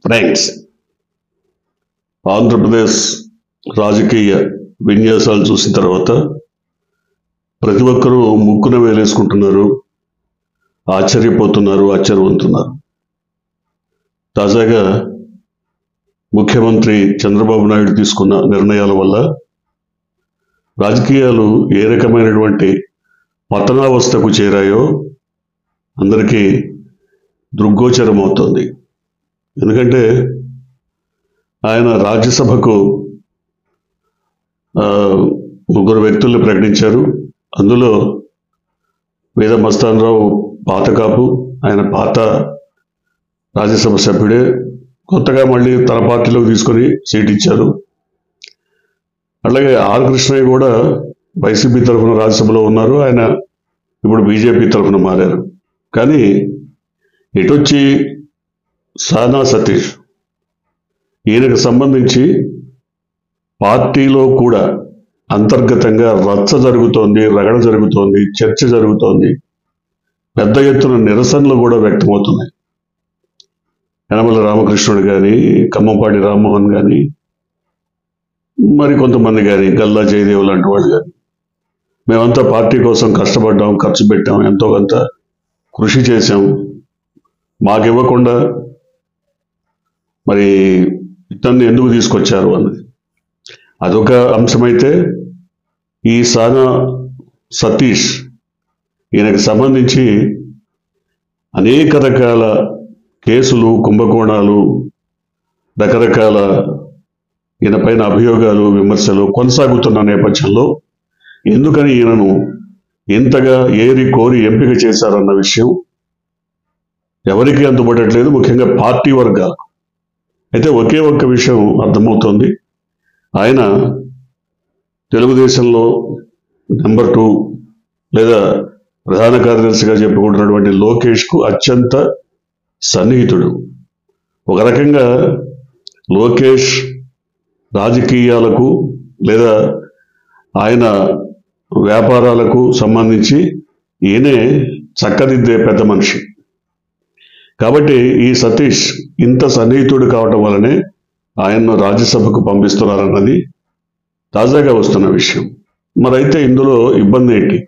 Friends, Andhra Pradesh రాజకీయ విన్యాసాలు చూసిన తర్వాత ప్రతి ఒక్కరూ ముక్కున వేలేసుకుంటున్నారు, ఆశ్చర్యపోతున్నారు, ఆశ్చర్యవంతున్నారు. తాజాగా ముఖ్యమంత్రి చంద్రబాబు నాయుడు తీసుకున్న నిర్ణయాల వల్ల రాజకీయాలు ఏ రకమైనటువంటి పతనావస్థకు చేరాయో అందరికీ దృగ్గోచరం అవుతుంది. ఎందుకంటే ఆయన రాజ్యసభకు ముగ్గురు వ్యక్తుల్ని ప్రకటించారు. అందులో వేద మస్తానరావు పాత కాపు, ఆయన పాత రాజ్యసభ సభ్యుడే, కొత్తగా మళ్ళీ తన పార్టీలోకి తీసుకొని సీట్ ఇచ్చారు. అలాగే ఆర్ కృష్ణయ్య కూడా వైసీపీ తరఫున రాజ్యసభలో ఉన్నారు, ఆయన ఇప్పుడు బీజేపీ తరఫున మారారు. కానీ ఇటొచ్చి సానా సతీష్, ఈయనకు సంబంధించి పార్టీలో కూడా అంతర్గతంగా రచ్చ జరుగుతోంది, రగడ జరుగుతోంది, చర్చ జరుగుతోంది, పెద్ద ఎత్తున నిరసనలు కూడా వ్యక్తమవుతున్నాయి. యనమల రామకృష్ణుడు కానీ, కమ్మపాటి రామ్మోహన్ కానీ, మరి కొంతమంది కానీ, గల్లా జయదేవ్ లాంటి వాళ్ళు కానీ, మేమంతా పార్టీ కోసం కష్టపడ్డాం, ఖర్చు పెట్టాం, ఎంతో కొంత కృషి చేశాం, మాకివ్వకుండా మరి ఇతన్ని ఎందుకు తీసుకొచ్చారు అన్నది అదొక అంశమైతే, ఈ సానా సతీష్ ఈయనకు సంబంధించి అనేక రకాల కేసులు, కుంభకోణాలు, రకరకాల ఈయన పైన అభియోగాలు, విమర్శలు కొనసాగుతున్న నేపథ్యంలో ఎందుకని ఈయనను ఇంతగా ఏరి కోరి ఎంపిక చేశారన్న విషయం ఎవరికీ అందుబడట్లేదు, ముఖ్యంగా పార్టీ వర్గాలు. అయితే ఒకే ఒక్క విషయం అర్థమవుతోంది, ఆయన తెలుగుదేశంలో నెంబర్ 2 లేదా ప్రధాన కార్యదర్శిగా చెప్పుకుంటున్నటువంటి లోకేష్కు అత్యంత సన్నిహితుడు. ఒక రకంగా లోకేష్ రాజకీయాలకు లేదా ఆయన వ్యాపారాలకు సంబంధించి ఈయనే చక్కదిద్దే పెద్ద మనిషి. కాబట్టి ఈ సతీష్ ఇంత సన్నిహితుడు కావటం వల్లనే ఆయన్ను రాజ్యసభకు పంపిస్తున్నారన్నది తాజాగా వస్తున్న విషయం. మరైతే ఇందులో ఇబ్బంది ఏంటి?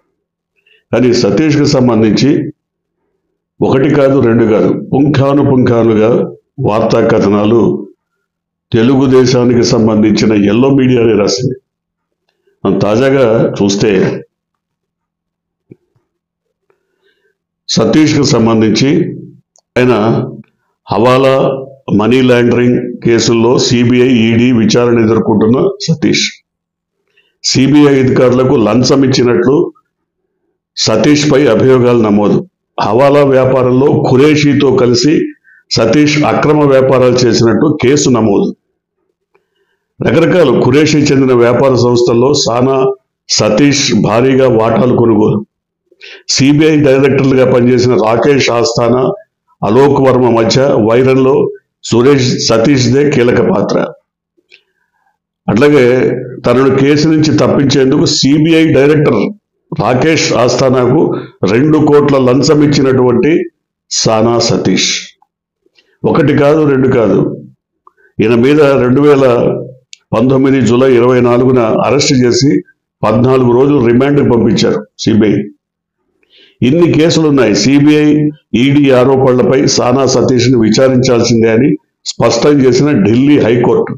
కానీ సతీష్కి సంబంధించి ఒకటి కాదు, రెండు కాదు, పుంఖానుపుంఖాలుగా వార్తా కథనాలు తెలుగుదేశానికి సంబంధించిన ఎల్లో మీడియాని రాసింది. మనం తాజాగా చూస్తే సతీష్కి సంబంధించి ఆయన హవాలా, మనీ లాండరింగ్ కేసుల్లో సిబిఐ, ఈడీ విచారణ ఎదుర్కొంటున్న సతీష్. సిబిఐ అధికారులకు లంచం ఇచ్చినట్లు సతీష్ పై అభియోగాలు నమోదు. హవాలా వ్యాపారంలో ఖురేషీతో కలిసి సతీష్ అక్రమ వ్యాపారాలు చేసినట్టు కేసు నమోదు. రకరకాల ఖురేషీ చెందిన వ్యాపార సంస్థల్లో సానా సతీష్ భారీగా వాటాలు కొనుగోలు. సిబిఐ డైరెక్టర్లుగా పనిచేసిన రాకేష్ ఆస్థానా, అలోక్ వర్మ మధ్య వైరంలో సతీష్దే కీలక పాత్ర. అట్లాగే తనను కేసు నుంచి తప్పించేందుకు సిబిఐ డైరెక్టర్ రాకేష్ ఆస్థానాకు 2 కోట్ల లంచం ఇచ్చినటువంటి సానా సతీష్. ఒకటి కాదు, రెండు కాదు, ఈయన మీద 2019 జూలై 24న అరెస్ట్ చేసి 14 రోజులు రిమాండ్కి పంపించారు సిబిఐ. ఇన్ని కేసులున్నాయి. సిబిఐ, ఈడీ ఆరోపణలపై సానా సతీష్ని విచారించాల్సిందే అని స్పష్టం చేసిన ఢిల్లీ హైకోర్టు.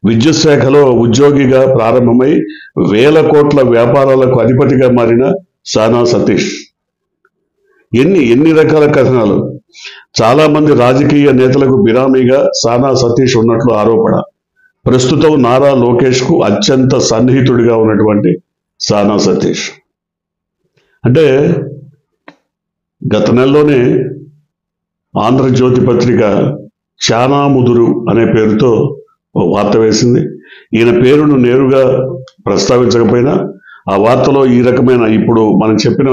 విద్యుత్ శాఖలో ఉద్యోగిగా ప్రారంభమై వేల కోట్ల వ్యాపారాలకు అధిపతిగా మారిన సానా సతీష్. ఎన్ని రకాల కథనాలు. చాలా మంది రాజకీయ నేతలకు బిరామీగా సానా సతీష్ ఉన్నట్లు ఆరోపణ. ప్రస్తుతం నారా లోకేష్కు అత్యంత సన్నిహితుడిగా ఉన్నటువంటి సానా సతీష్. అంటే గత నెలలోనే ఆంధ్రజ్యోతి పత్రిక చానా ముదురు అనే పేరుతో ఓ వార్త వేసింది. ఈయన పేరును నేరుగా ప్రస్తావించకపోయినా ఆ వార్తలో ఈ రకమైన ఇప్పుడు మనం చెప్పిన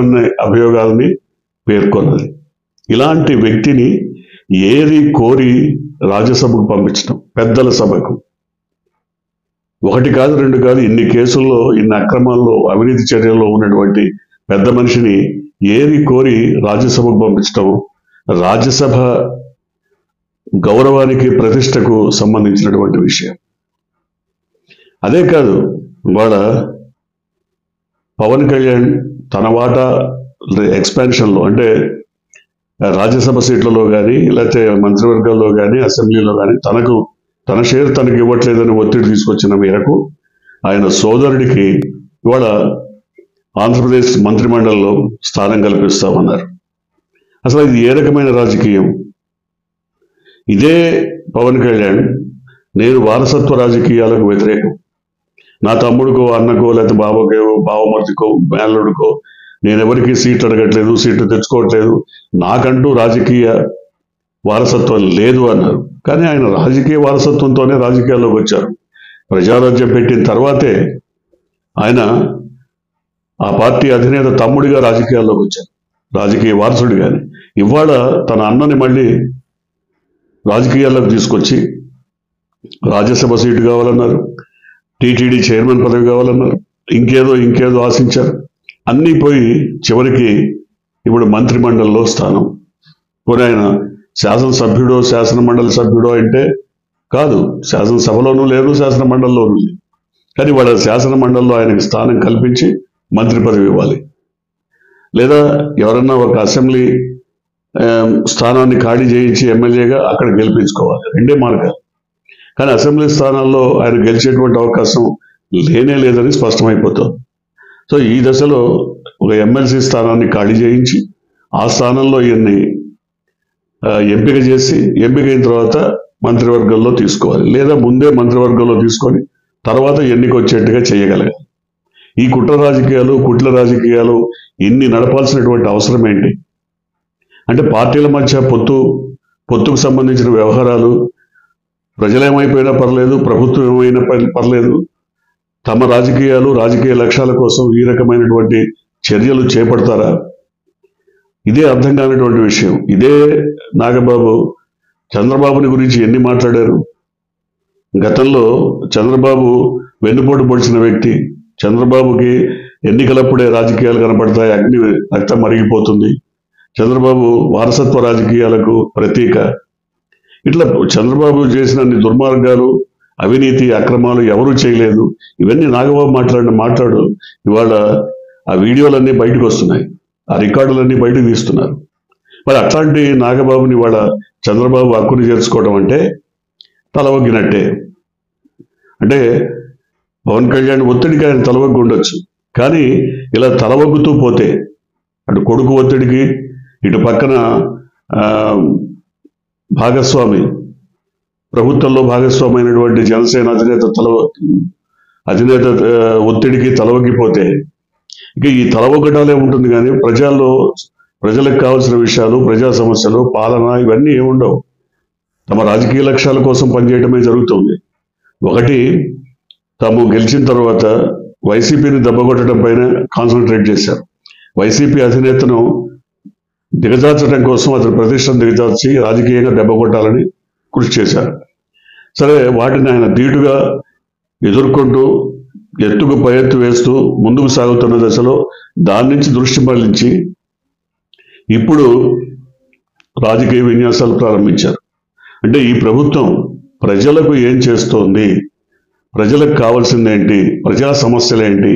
అభియోగాలని పేర్కొన్నది. ఇలాంటి వ్యక్తిని ఏరి కోరి రాజ్యసభకు పంపించడం, పెద్దల సభకు. ఒకటి కాదు, రెండు కాదు, ఇన్ని కేసుల్లో, ఇన్ని అక్రమాల్లో, అవినీతి చర్యల్లో ఉన్నటువంటి పెద్ద మనిషిని ఏరి కోరి రాజ్యసభకు పంపించడం రాజ్యసభ గౌరవానికి ప్రతిష్టకు సంబంధించినటువంటి విషయం. అదే కాదు, ఇవాళ పవన్ కళ్యాణ్ తన వాటా ఎక్స్పాన్షన్లో, అంటే రాజ్యసభ సీట్లలో కానీ లేకపోతే మంత్రివర్గాల్లో కానీ అసెంబ్లీలో కానీ తన షేర్ తనకి ఇవ్వట్లేదని ఒత్తిడి తీసుకొచ్చిన మేరకు ఆయన సోదరుడికి ఇవాళ ఆంధ్రప్రదేశ్ మంత్రిమండలిలో స్థానం కల్పిస్తామన్నారు. అసలు ఇది ఏ రకమైన రాజకీయం? ఇదే పవన్ కళ్యాణ్ నేను వారసత్వ రాజకీయాలకు వ్యతిరేకం, నా తమ్ముడికో అన్నకో లేకపోతే బావకో బావమర్దికో మేనలుడికో నేను ఎవరికి సీట్లు అడగట్లేదు, సీట్లు తెచ్చుకోవట్లేదు, నాకంటూ రాజకీయ వారసత్వం లేదు అన్నారు. కానీ ఆయన రాజకీయ వారసత్వంతోనే రాజకీయాల్లోకి వచ్చారు. ప్రజారాజ్యం పెట్టిన తర్వాతే ఆయన ఆ పార్టీ అధినేత తమ్ముడిగా రాజకీయాల్లోకి వచ్చారు, రాజకీయ వారసుడిగాని. ఇవాళ తన అన్నని మళ్ళీ రాజకీయాల్లోకి తీసుకొచ్చి రాజ్యసభ సీటు కావాలన్నారు, టీటీడీ చైర్మన్ పదవి కావాలన్నారు, ఇంకేదో ఆశించారు. అన్నీ పోయి చివరికి ఇప్పుడు మంత్రిమండలిలో స్థానం. పోనీ ఆయన శాసనసభ్యుడో శాసనమండలి సభ్యుడో అంటే కాదు, శాసనసభలోనూ లేదు, శాసన మండలిలోనూ లేదు. కానీ వాళ్ళ శాసన మండలిలో ఆయనకి స్థానం కల్పించి మంత్రి పదవి ఇవ్వాలి, లేదా ఎవరన్నా ఒక అసెంబ్లీ స్థానాన్ని ఖాళీ చేయించి ఎమ్మెల్యేగా అక్కడ గెలిపించుకోవాలి. రెండే మార్గాలు. కానీ అసెంబ్లీ స్థానాల్లో ఆయన గెలిచేటువంటి అవకాశం లేనే లేదని స్పష్టమైపోతుంది. సో ఈ దశలో ఒక ఎమ్మెల్సీ స్థానాన్ని ఖాళీ చేయించి ఆ స్థానంలో ఈయన్ని ఎంపిక చేసి, ఎంపికైన తర్వాత మంత్రివర్గంలో తీసుకోవాలి, లేదా ముందే మంత్రివర్గంలో తీసుకొని తర్వాత ఎన్నిక వచ్చేట్టుగా చేయగలగాలి. ఈ కుట్ర రాజకీయాలు ఇన్ని నడపాల్సినటువంటి అవసరం ఏంటి? అంటే పార్టీల మధ్య పొత్తుకు సంబంధించిన వ్యవహారాలు ప్రజలేమైపోయినా పర్లేదు, ప్రభుత్వం ఏమైనా పర్లేదు, తమ రాజకీయ లక్ష్యాల కోసం ఈ రకమైనటువంటి చర్యలు చేపడతారా? ఇదే అర్థం కానిటువంటి విషయం. ఇదే నాగబాబు చంద్రబాబుని గురించి ఎన్ని మాట్లాడారు. గతంలో చంద్రబాబు వెన్నుపోటు పొడిచిన వ్యక్తి, చంద్రబాబుకి ఎన్నికలప్పుడే రాజకీయాలు కనపడతాయి, అగ్ని రక్తం మరిగిపోతుంది, చంద్రబాబు వారసత్వ రాజకీయాలకు ప్రతీక. ఇట్లా చంద్రబాబు చేసిన అన్ని దుర్మార్గాలు, అవినీతి, అక్రమాలు ఎవరూ చేయలేదు. ఇవన్నీ నాగబాబు మాట్లాడు ఇవాళ ఆ వీడియోలన్నీ బయటకు వస్తున్నాయి, ఆ రికార్డులన్నీ బయటకు తీస్తున్నారు. మరి అట్లాంటి నాగబాబుని ఇవాళ చంద్రబాబు హక్కుని చేర్చుకోవడం అంటే తలవగ్గినట్టే. అంటే పవన్ కళ్యాణ్ ఒత్తిడికి ఆయన తలవగ్గి ఉండొచ్చు, కానీ ఇలా తలవగ్గుతూ పోతే అటు కొడుకు ఒత్తిడికి, ఇటు పక్కన ప్రభుత్వంలో భాగస్వామైనటువంటి జనసేన అధినేత ఒత్తిడికి తలవగ్గిపోతే ఇక ఈ తలవగ్గడాలే ఉంటుంది. కానీ ప్రజలకు కావాల్సిన విషయాలు, ప్రజా సమస్యలు, పాలన ఇవన్నీ ఏముండవు. తమ రాజకీయ లక్ష్యాల కోసం పనిచేయడమే జరుగుతుంది. ఒకటి, తాము గెలిచిన తర్వాత వైసీపీని దెబ్బకొట్టడం పైన కాన్సన్ట్రేట్ చేశారు. వైసీపీ అధినేతను దిగజార్చడం కోసం, అతని ప్రతిష్టను దిగజార్చి రాజకీయంగా దెబ్బకొట్టాలని కృషి చేశారు. సరే, వాటిని ఆయన ధీటుగా ఎదుర్కొంటూ ఎత్తుకు పై ఎత్తు వేస్తూ ముందుకు సాగుతున్న దశలో దాని నుంచి దృష్టి మళ్లించి ఇప్పుడు రాజకీయ విన్యాసాలు ప్రారంభించారు. అంటే ఈ ప్రభుత్వం ప్రజలకు ఏం చేస్తోంది, ప్రజలకు కావాల్సిందేంటి, ప్రజా సమస్యలేంటి,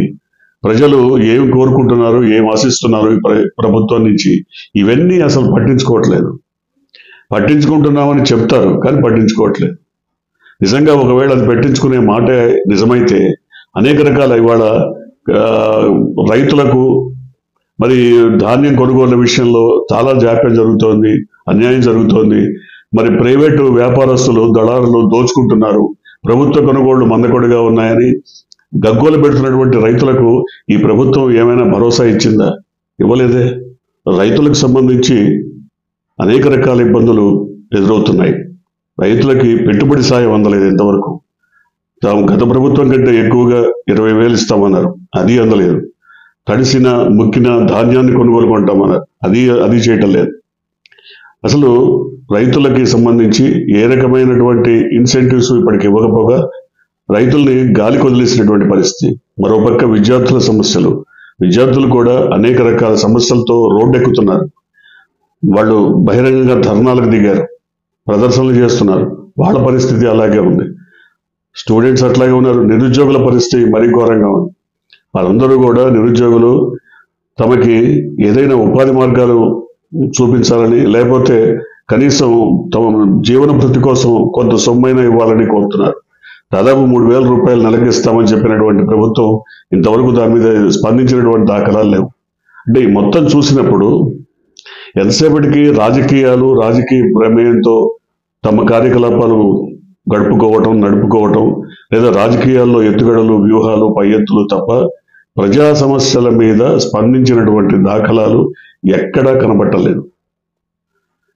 ప్రజలు ఏం కోరుకుంటున్నారు, ఏం ఆశిస్తున్నారు ఈ ప్రభుత్వం నుంచి, ఇవన్నీ అసలు పట్టించుకోవట్లేదు. పట్టించుకుంటున్నామని చెప్తారు కానీ పట్టించుకోవట్లేదు. నిజంగా ఒకవేళ అది పట్టించుకునే మాట నిజమైతే అనేక రకాల ఇవాళ రైతులకు మరి ధాన్యం కొనుగోలు విషయంలో చాలా జాప్యం జరుగుతోంది, అన్యాయం జరుగుతోంది. మరి ప్రైవేటు వ్యాపారస్తులు, దళారులు దోచుకుంటున్నారు, ప్రభుత్వ కొనుగోళ్లు మందకొడిగా ఉన్నాయని గగ్గోలు పెడుతున్నటువంటి రైతులకు ఈ ప్రభుత్వం ఏమైనా భరోసా ఇచ్చిందా? ఇవ్వలేదే. రైతులకు సంబంధించి అనేక రకాల ఇబ్బందులు ఎదురవుతున్నాయి. రైతులకి పెట్టుబడి సాయం అందలేదు ఇంతవరకు. తాము గత ప్రభుత్వం కంటే ఎక్కువగా 20,000 ఇస్తామన్నారు, అది అందలేదు. తడిసిన ముక్కిన ధాన్యాన్ని కొనుగోలు కొంటామన్నారు, అది చేయటం లేదు. అసలు రైతులకి సంబంధించి ఏ రకమైనటువంటి ఇన్సెంటివ్స్ ఇప్పటికి ఇవ్వకపోగా రైతుల్ని గాలి కొదిలేసినటువంటి పరిస్థితి. మరోపక్క విద్యార్థుల సమస్యలు, విద్యార్థులు కూడా అనేక రకాల సమస్యలతో రోడ్డెక్కుతున్నారు. వాళ్ళు బహిరంగంగా ధర్నాలకు దిగారు. ప్రదర్శనలు చేస్తున్నారు. వాళ్ళ పరిస్థితి అలాగే ఉంది. స్టూడెంట్స్ అట్లాగే ఉన్నారు. నిరుద్యోగుల పరిస్థితి మరీ ఘోరంగా ఉంది. వాళ్ళందరూ కూడా నిరుద్యోగులు తమకి ఏదైనా ఉపాధి మార్గాలు చూపించాలని, లేకపోతే కనీసం తమ జీవన భృతి కోసం కొంత సొమ్మైనా ఇవ్వాలని కోరుతున్నారు. దాదాపు 3,000 రూపాయలు నెలకి ఇస్తామని చెప్పినటువంటి ప్రభుత్వం ఇంతవరకు దాని మీద స్పందించినటువంటి దాఖలాలు లేవు. అంటే ఈ మొత్తం చూసినప్పుడు ఎంతసేపటికి రాజకీయాలు, రాజకీయ ప్రమేయంతో తమ కార్యకలాపాలు నడుపుకోవటం, లేదా రాజకీయాల్లో ఎత్తుగడలు, వ్యూహాలు, పై ఎత్తులు తప్ప ప్రజా సమస్యల మీద స్పందించినటువంటి దాఖలాలు ఎక్కడా కనబట్టలేదు.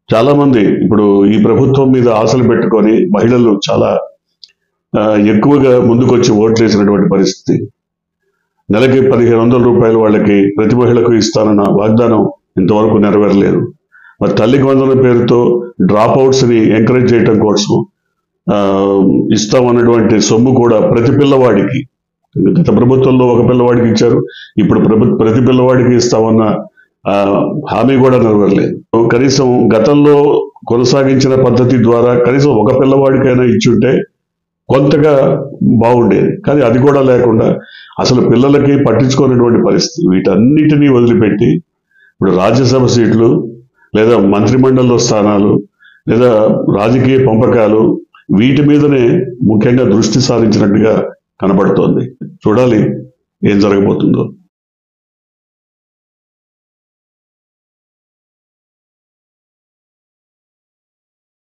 చాలా మంది ఇప్పుడు ఈ ప్రభుత్వం మీద ఆశలు పెట్టుకొని మహిళలు చాలా ఎక్కువగా ముందుకొచ్చి ఓట్లు వేసినటువంటి పరిస్థితి. నెలకి 1,500 రూపాయలు వాళ్ళకి ప్రతి మహిళకు ఇస్తానన్న వాగ్దానం ఇంతవరకు నెరవేరలేదు. మరి తల్లికి వందన పేరుతో డ్రాప్ అవుట్స్ ని ఎంకరేజ్ చేయటం కోసం ఇస్తామన్నటువంటి సొమ్ము కూడా ప్రతి పిల్లవాడికి, గత ప్రభుత్వంలో ఒక పిల్లవాడికి ఇచ్చారు, ఇప్పుడు ప్రతి పిల్లవాడికి ఇస్తామన్న హామీ కూడా నెరవేరలేదు. కనీసం గతంలో కొనసాగించిన పద్ధతి ద్వారా కనీసం ఒక పిల్లవాడికైనా ఇచ్చుంటే కొంతగా బాగుండేది. కానీ అది కూడా లేకుండా అసలు పిల్లలకి పట్టించుకునేటువంటి పరిస్థితి. వీటన్నిటినీ వదిలిపెట్టి ఇప్పుడు రాజ్యసభ సీట్లు, లేదా మంత్రిమండలిలో స్థానాలు, లేదా రాజకీయ పంపకాలు, వీటి మీదనే ముఖ్యంగా దృష్టి సారించినట్టుగా కనబడుతోంది. చూడాలి ఏం జరగబోతుందో.